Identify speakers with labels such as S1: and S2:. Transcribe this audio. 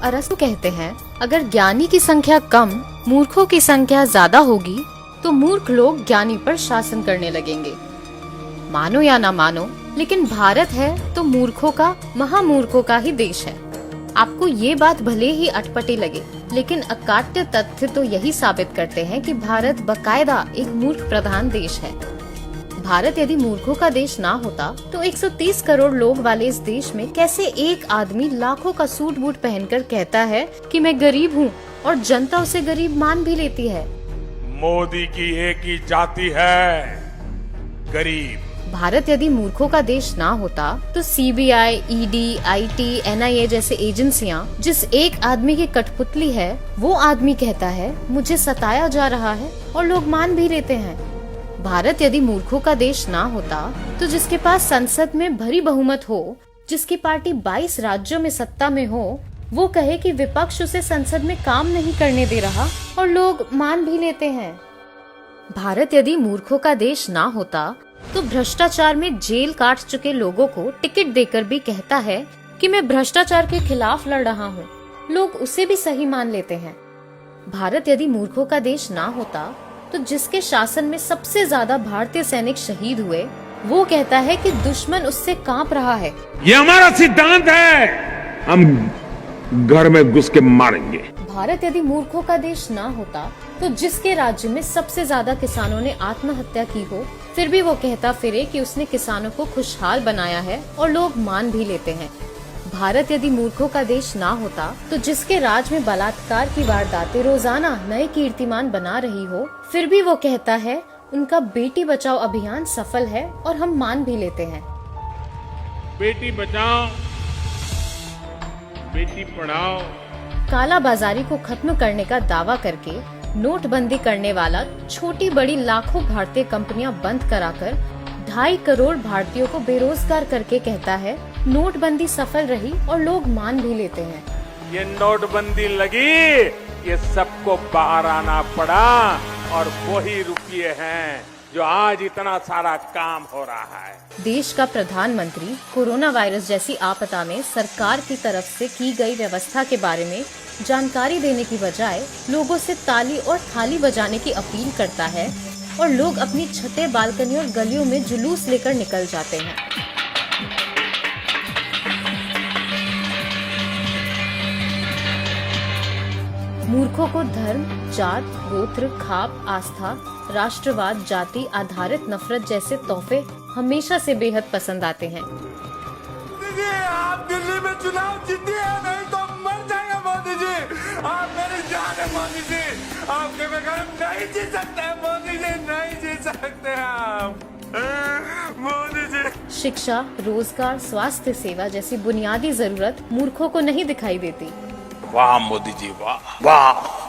S1: अरस्तु कहते हैं, अगर ज्ञानी की संख्या कम, मूर्खों की संख्या ज्यादा होगी तो मूर्ख लोग ज्ञानी पर शासन करने लगेंगे। मानो या ना मानो, लेकिन भारत है तो मूर्खों का, महामूर्खों का ही देश है। आपको ये बात भले ही अटपटी लगे, लेकिन अकाट्य तथ्य तो यही साबित करते हैं कि भारत बकायदा एक मूर्ख प्रधान देश है। भारत यदि मूर्खों का देश ना होता तो 130 करोड़ लोग वाले इस देश में कैसे एक आदमी लाखों का सूट बूट पहनकर कहता है कि मैं गरीब हूँ और जनता उसे गरीब मान भी लेती है।
S2: मोदी की एक ही जाति है, गरीब।
S1: भारत यदि मूर्खों का देश ना होता तो सीबीआई, ईडी, आईटी, एनआईए जैसे एजेंसियां जिस एक आदमी की कठपुतली है, वो आदमी कहता है मुझे सताया जा रहा है और लोग मान भी लेते हैं। भारत यदि मूर्खों का देश ना होता तो जिसके पास संसद में भरी बहुमत हो, जिसकी पार्टी 22 राज्यों में सत्ता में हो, वो कहे कि विपक्ष उसे संसद में काम नहीं करने दे रहा और लोग मान भी लेते हैं। भारत यदि मूर्खों का देश ना होता तो भ्रष्टाचार में जेल काट चुके लोगों को टिकट देकर भी कहता है कि मैं भ्रष्टाचार के खिलाफ लड़ रहा हूँ, लोग उसे भी सही मान लेते हैं। भारत यदि मूर्खों का देश ना होता तो जिसके शासन में सबसे ज्यादा भारतीय सैनिक शहीद हुए, वो कहता है कि दुश्मन उससे कांप रहा है।
S2: ये हमारा सिद्धांत है, हम घर में घुस के मारेंगे।
S1: भारत यदि मूर्खों का देश ना होता तो जिसके राज्य में सबसे ज्यादा किसानों ने आत्महत्या की हो, फिर भी वो कहता फिरे कि उसने किसानों को खुशहाल बनाया है और लोग मान भी लेते हैं। भारत यदि मूर्खों का देश ना होता तो जिसके राज में बलात्कार की वारदातें रोजाना नए कीर्तिमान बना रही हो, फिर भी वो कहता है उनका बेटी बचाओ अभियान सफल है और हम मान भी लेते हैं।
S2: बेटी बचाओ, बेटी पढ़ाओ।
S1: काला बाजारी को खत्म करने का दावा करके नोटबंदी करने वाला छोटी बड़ी लाखों भारतीय कंपनियां बंद कराकर 2.5 करोड़ भारतीयों को बेरोजगार करके कहता है नोटबंदी सफल रही और लोग मान भी लेते हैं।
S2: ये नोटबंदी लगी, ये सबको बाहर आना पड़ा और वही रुपये हैं जो आज इतना सारा काम हो रहा है।
S1: देश का प्रधानमंत्री कोरोना वायरस जैसी आपदा में सरकार की तरफ से की गई व्यवस्था के बारे में जानकारी देने की बजाय लोगों से ताली और थाली बजाने की अपील करता है और लोग अपनी छतें, बालकनी और गलियों में जुलूस लेकर निकल जाते हैं। मूर्खों को धर्म, जात, गोत्र, खाप, आस्था, राष्ट्रवाद, जाति आधारित नफरत जैसे तोहफे हमेशा से बेहद पसंद आते हैं।
S3: आप दिल्ली में चुनाव जीतिए, नहीं तो मर जाएंगे मोदी जी। आप मेरी जान है मोदी जी, आपके बगैर नहीं जी सकते मोदी जी, नहीं जी सकते आप मोदी जी।
S1: शिक्षा, रोजगार, स्वास्थ्य सेवा जैसी बुनियादी जरूरत मूर्खों को नहीं दिखाई देती।
S2: वाह मोदी जी, वाह वाह।